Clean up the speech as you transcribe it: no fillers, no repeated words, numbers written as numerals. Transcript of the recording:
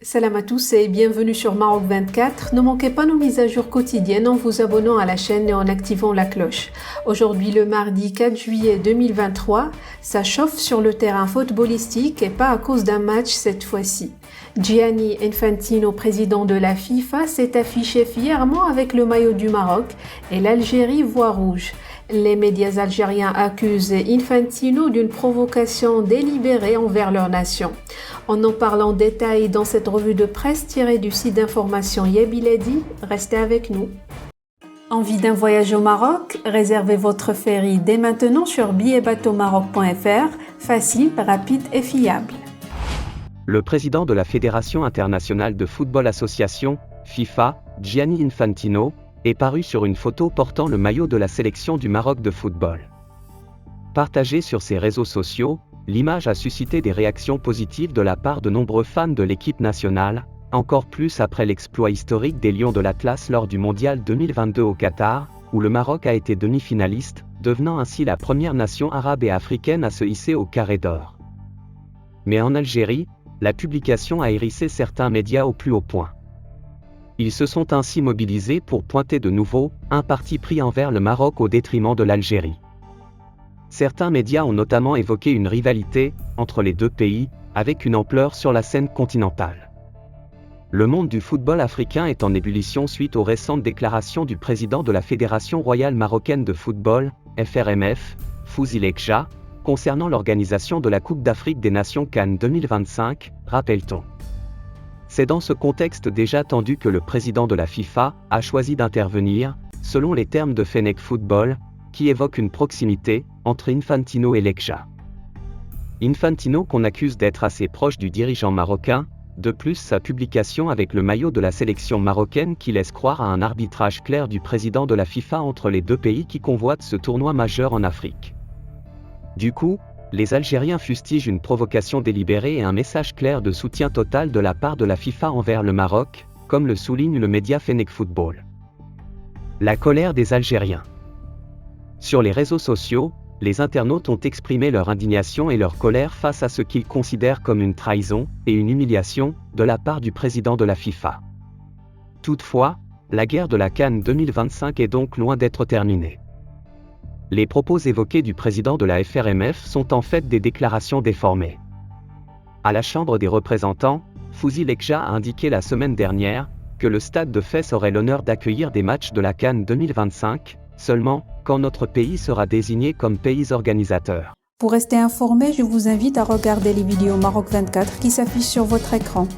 Salam à tous et bienvenue sur Maroc 24. Ne manquez pas nos mises à jour quotidiennes en vous abonnant à la chaîne et en activant la cloche. Aujourd'hui, le mardi 4 juillet 2023, ça chauffe sur le terrain footballistique et pas à cause d'un match cette fois-ci. Gianni Infantino, président de la FIFA, s'est affiché fièrement avec le maillot du Maroc et l'Algérie voit rouge. Les médias algériens accusent Infantino d'une provocation délibérée envers leur nation. On en parle en détail dans cette revue de presse tirée du site d'information Yebiledi. Restez avec nous. Envie d'un voyage au Maroc? Réservez votre ferry dès maintenant sur billetbateaumaroc.fr. Facile, rapide et fiable. Le président de la Fédération internationale de football association, FIFA, Gianni Infantino, est paru sur une photo portant le maillot de la sélection du Maroc de football. Partagée sur ses réseaux sociaux, l'image a suscité des réactions positives de la part de nombreux fans de l'équipe nationale, encore plus après l'exploit historique des Lions de l'Atlas lors du Mondial 2022 au Qatar, où le Maroc a été demi-finaliste, devenant ainsi la première nation arabe et africaine à se hisser au carré d'or. Mais en Algérie, la publication a hérissé certains médias au plus haut point. Ils se sont ainsi mobilisés pour pointer de nouveau un parti pris envers le Maroc au détriment de l'Algérie. Certains médias ont notamment évoqué une rivalité entre les deux pays, avec une ampleur sur la scène continentale. Le monde du football africain est en ébullition suite aux récentes déclarations du président de la Fédération royale marocaine de football, FRMF, Fouzi Lekja, concernant l'organisation de la Coupe d'Afrique des Nations CAN 2025, rappelle-t-on. C'est dans ce contexte déjà tendu que le président de la FIFA a choisi d'intervenir, selon les termes de Fennec Football, qui évoque une proximité entre Infantino et Lekja. Infantino qu'on accuse d'être assez proche du dirigeant marocain, de plus sa publication avec le maillot de la sélection marocaine qui laisse croire à un arbitrage clair du président de la FIFA entre les deux pays qui convoitent ce tournoi majeur en Afrique. Du coup, les Algériens fustigent une provocation délibérée et un message clair de soutien total de la part de la FIFA envers le Maroc, comme le souligne le média Fennec Football. La colère des Algériens. Sur les réseaux sociaux, les internautes ont exprimé leur indignation et leur colère face à ce qu'ils considèrent comme une trahison et une humiliation de la part du président de la FIFA. Toutefois, la guerre de la CAN 2025 est donc loin d'être terminée. Les propos évoqués du président de la FRMF sont en fait des déclarations déformées. À la Chambre des représentants, Fouzi Lekja a indiqué la semaine dernière que le stade de Fès aurait l'honneur d'accueillir des matchs de la CAN 2025, seulement quand notre pays sera désigné comme pays organisateur. Pour rester informé, je vous invite à regarder les vidéos Maroc 24 qui s'affichent sur votre écran.